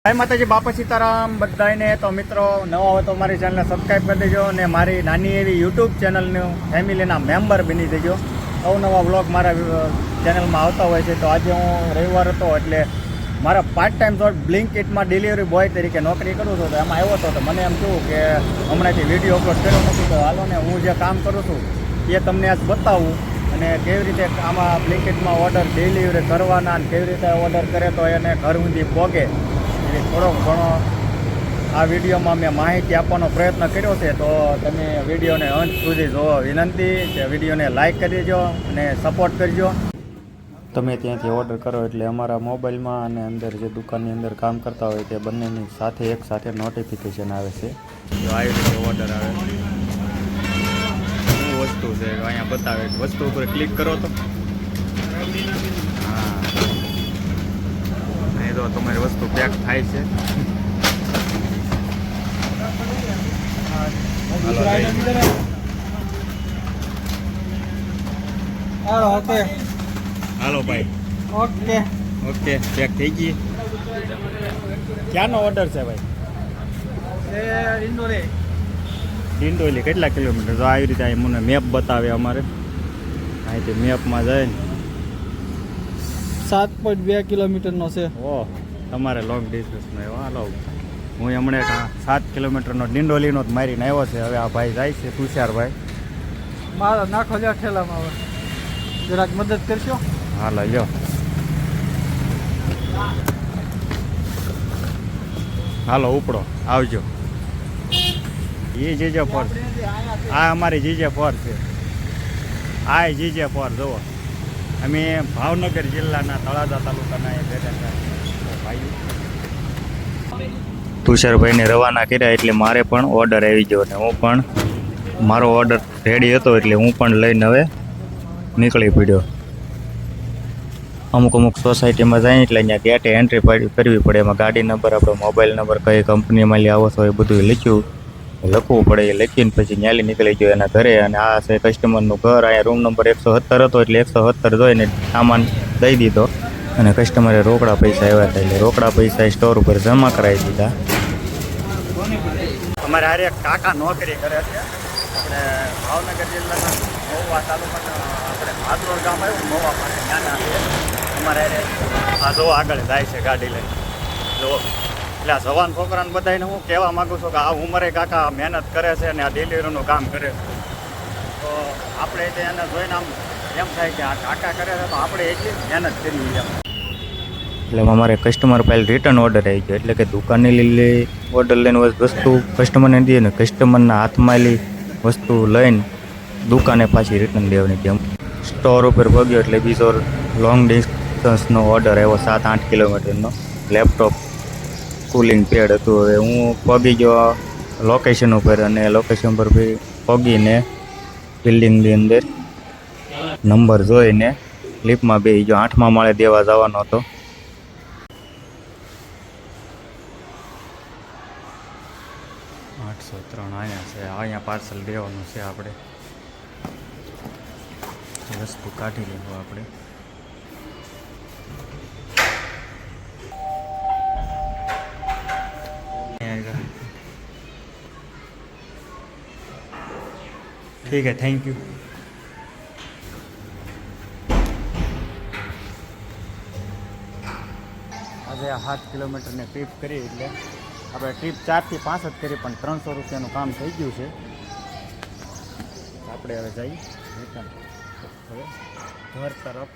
જય માતાજી, બાપા સીતારામ બધાને। તો મિત્રો નવા હોય તો મારી ચેનલને સબસ્ક્રાઈબ કરી દેજો અને મારી નાની એવી યુટ્યુબ ચેનલનું ફેમિલીના મેમ્બર બની દેજો। અવનવા વ્લોગ મારા ચેનલમાં આવતા હોય છે। તો આજે હું રવિવાર હતો એટલે મારા પાર્ટ ટાઈમ જોબ બ્લિંકિટમાં ડિલિવરી બોય તરીકે નોકરી કરું છું। તો એમાં આવ્યો હતો તો મને એમ થયું કે હમણાંથી વિડીયો અપલોડ કર્યો નથી, તો હાલો ને હું જે કામ કરું છું એ તમને આજ બતાવું અને કેવી રીતે આમાં બ્લિંકિટમાં ઓર્ડર ડિલિવરી કરવાના અને કેવી રીતે ઓર્ડર કરે તો એને ઘર સુધી પહોંચે થોડોક ઘણો આ વિડીયોમાં મેં માહિતી આપવાનો પ્રયત્ન કર્યો છે। તો તમે વિડીયોને અંત સુધી જોવો વિનંતી કે વિડીયોને લાઇક કરી દેજો અને સપોર્ટ કરજો। તમે ત્યાંથી ઓર્ડર કરો એટલે અમારા મોબાઈલમાં અને અંદર જે દુકાનની અંદર કામ કરતા હોય તે બંનેની સાથે એક સાથે નોટિફિકેશન આવે છે। જો આવી રીતે ઓર્ડર આવે, શું વસ્તુ છે અહીંયા બતાવે, વસ્તુ ઉપર ક્લિક કરો તો હા, તો તમારી વસ્તુ પેક થાય છે। હાલો ભાઈ, ઓકે ઓકે, પેક થઈ ગઈ। ક્યાંનો ઓર્ડર છે ભાઈ? ડિંડોલી। કેટલા કિલોમીટર? તો આવી રીતે મને મેપ બતાવે અમારે, અહીંથી મેપમાં જાય ને 7.2 કિલોમીટરનો છે। ઓહ, તમારે લોંગ ડિસ્ટન્સનો એવો। હાલો, હું હમણાં 7 કિલોમીટરનો ડિંડોલીનો જ મારીને આવ્યો છે। હવે આ ભાઈ જાય છે, તુષારભાઈ। મારો નાખો લ્યો ઠેલામાં, હવે જરાક મદદ કરશો? હાલો લ્યો, હાલો ઉપડો, આવજો। એ GJ4 આ અમારી GJ4 છે। આ GJ4 જુઓ, અમે ભાવનગર જિલ્લાના તળાજા તાલુકાના એ ભેગા ભાઈ તુષારભાઈને રવાના કર્યા એટલે મારે પણ ઓર્ડર આવી ગયો ને હું પણ મારો ઓર્ડર રેડી હતો એટલે હું પણ લઈને હવે નીકળી પડ્યો। અમુક સોસાયટીમાં જાય એટલે અહીંયા ગેટે એન્ટ્રી કરવી પડે, એમાં ગાડી નંબર, આપણો મોબાઈલ નંબર, કઈ કંપનીમાં આવો છો એ બધું લખવું પડે। એ લખીને પછી ન્યાલી નીકળી ગયો એના ઘરે। અને આ છે કસ્ટમરનું ઘર। અહીંયા રૂમ નંબર 117 હતો એટલે 117 જોઈને સામાન દઈ દીધો અને કસ્ટમરે રોકડા પૈસા આવ્યા હતા એટલે રોકડા પૈસા સ્ટોર ઉપર જમા કરાવી દીધા। અમારે હારે એક કાકા નોકરી કરે છે, આપણે ભાવનગર જિલ્લાના મહુવા તાલુકાના આપણે ભાદરોડ ગામ આવ્યું, મહુવા પાસે નાના છે અમારે હારે। આ જો આગળ જાય છે ગાડી લઈને, જો એટલે આ જવાન છોકરાને બધાને હું કહેવા માગું છું કે આ ઉંમરે કાકા મહેનત કરે છે અને આ ડિલિવરીનું કામ કરે છે। તો આપણે એને જોઈને આમ એમ થાય કે આ કાકા કરે છે તો આપણે એટલી મહેનત કરવી એમ। એટલે અમારે કસ્ટમર પહેલાં રિટર્ન ઓર્ડર આવી ગયો, એટલે કે દુકાને લીલી ઓર્ડર લઈને વસ્તુ કસ્ટમરને દઈએ ને કસ્ટમરના હાથમાં લી વસ્તુ લઈને દુકાને પાછી રિટર્ન દેવાની હતી। સ્ટોર ઉપર પગ્યો એટલે બીજો લોંગ ડિસ્ટન્સનો ઓર્ડર આવ્યો 7-8 કિલોમીટરનો। લેપટોપ કુલિંગ પેડ હતું। હવે હું પગી ગયો લોકેશન ઉપર અને લોકેશન પર પગીને બિલ્ડિંગની અંદર નંબર જોઈને લિફ્ટમાં બેસી ગયો। 8મા માળે દેવા જવાનો હતો। 803 અહીંયા છે, અહીંયા પાર્સલ દેવાનું છે। આપણે વસ્તુ કાઢી લેવું આપણે। ठीक है, थैंक यू। આજે આ 7 કિલોમીટરની ટ્રીપ કરી એટલે આપણે ટ્રીપ 4 થી 5 જ કરી પણ 300 રૂપિયાનું કામ થઈ ગયું છે। આપણે હવે જઈએ રિટર્ન હવે ઘર તરફ।